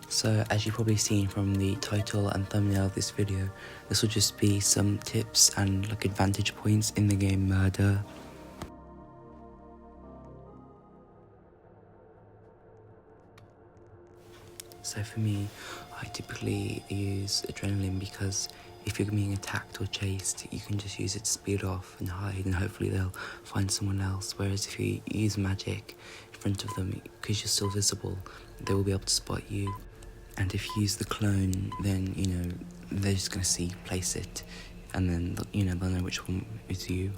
So as you've probably seen from the title and thumbnail of this video, this will just be some tips and like advantage points in the game Murder. So for me, I typically use adrenaline because if you're being attacked or chased, you can just use it to speed off and hide, and hopefully they'll find someone else. Whereas if you use magic in front of them, because you're still visible, they will be able to spot you. And if you use the clone, then, you know, they're just going to see you place it, and then, you know, they'll know which one is you.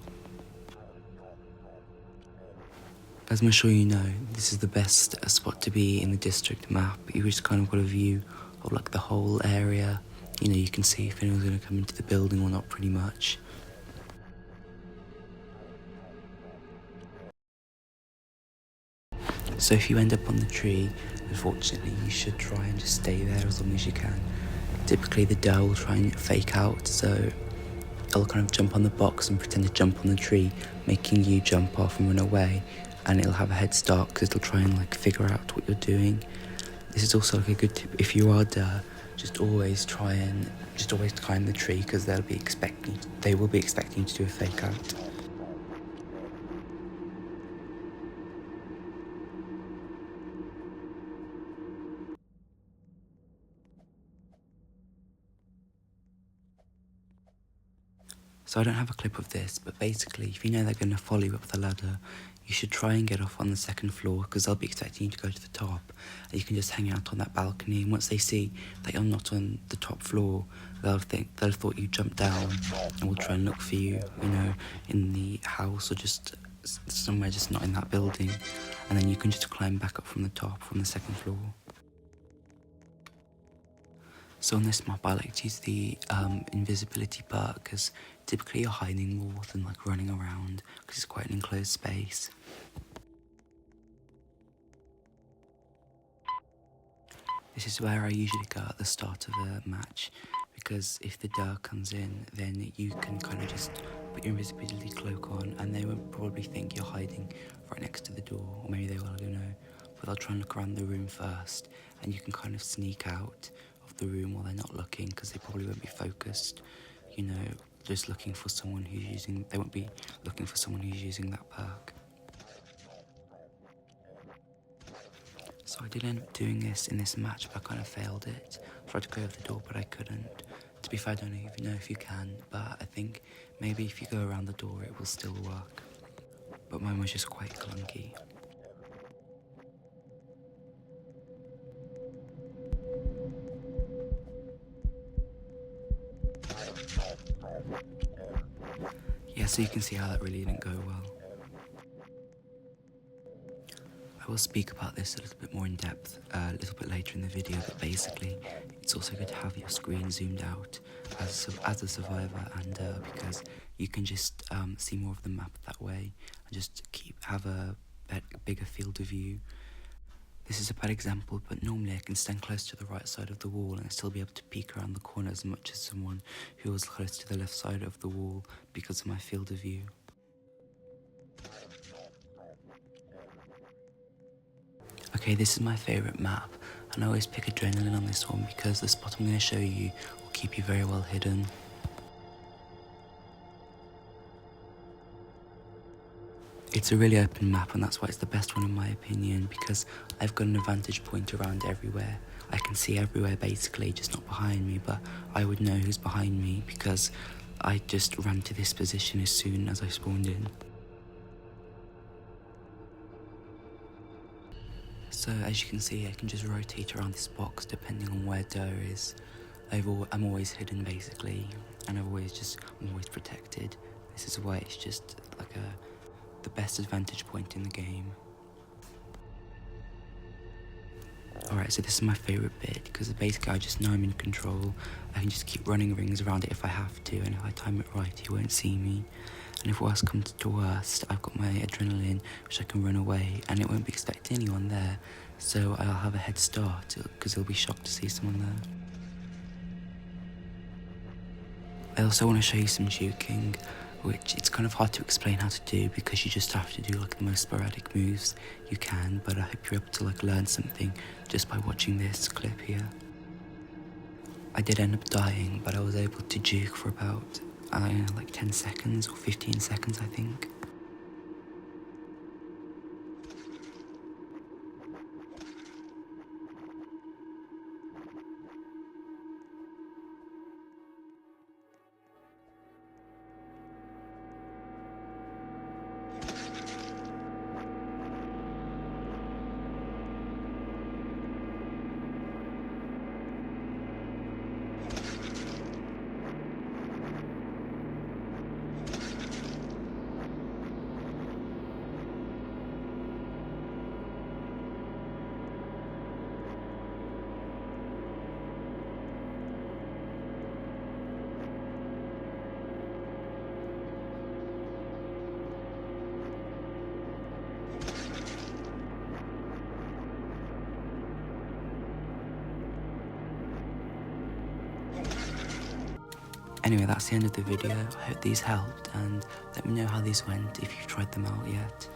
As I'm sure you know, this is the best spot to be in the district map. You just kind of got a view of like the whole area. You know, you can see if anyone's going to come into the building or not, pretty much. So if you end up on the tree, unfortunately, you should try and just stay there as long as you can. Typically, the doe will try and fake out, so it'll kind of jump on the box and pretend to jump on the tree, making you jump off and run away. And it'll have a head start because it'll try and like figure out what you're doing. This is also like a good tip if you are duh, just always climb the tree because they will be expecting you to do a fake out. So I don't have a clip of this, but basically if you know they're going to follow you up the ladder, you should try and get off on the second floor because they'll be expecting you to go to the top, and you can just hang out on that balcony, and once they see that you're not on the top floor, they'll have thought you jumped down and will try and look for you, you know, in the house or just somewhere just not in that building, and then you can just climb back up from the top, from the second floor. So on this map I like to use the invisibility perk because typically you're hiding more than like running around because it's quite an enclosed space. This is where I usually go at the start of a match because if the doe comes in, then you can kind of just put your invisibility cloak on and they won't probably think you're hiding right next to the door, or maybe they will, I don't know, but they'll try and look around the room first and you can kind of sneak out of the room while they're not looking because they probably won't be focused, you know, just looking for someone who's using, they won't be looking for someone who's using that perk. So I did end up doing this in this match, but I kind of failed it. I tried to go over the door, but I couldn't. To be fair, I don't even know if you can, but I think maybe if you go around the door, it will still work. But mine was just quite clunky. Yeah, so you can see how that really didn't go well. I will speak about this a little bit more in depth a little bit later in the video, but basically it's also good to have your screen zoomed out as a survivor, and because you can just see more of the map that way and just have a bigger field of view. This is a bad example, but normally I can stand close to the right side of the wall and still be able to peek around the corner as much as someone who was close to the left side of the wall because of my field of view. Okay, this is my favourite map, and I always pick adrenaline on this one because the spot I'm going to show you will keep you very well hidden. It's a really open map, and that's why it's the best one in my opinion, because I've got an advantage point around everywhere. I can see everywhere basically, just not behind me, but I would know who's behind me because I just ran to this position as soon as I spawned in. So as you can see, I can just rotate around this box depending on where doe is. I'm always hidden basically, and I'm always protected. This is why it's just like the best advantage point in the game. Alright, so this is my favourite bit because basically I just know I'm in control. I can just keep running rings around it if I have to, and if I time it right, he won't see me. And if worst comes to worst, I've got my adrenaline, which I can run away, and it won't be expecting anyone there, so I'll have a head start because they'll be shocked to see someone there. I also want to show you some juking. which it's kind of hard to explain how to do because you just have to do like the most sporadic moves you can, but I hope you're able to like learn something just by watching this clip here. I did end up dying, but I was able to juke for about, I don't know, like 10 seconds or 15 seconds I think. Anyway, that's the end of the video. I hope these helped, and let me know how these went if you've tried them out yet.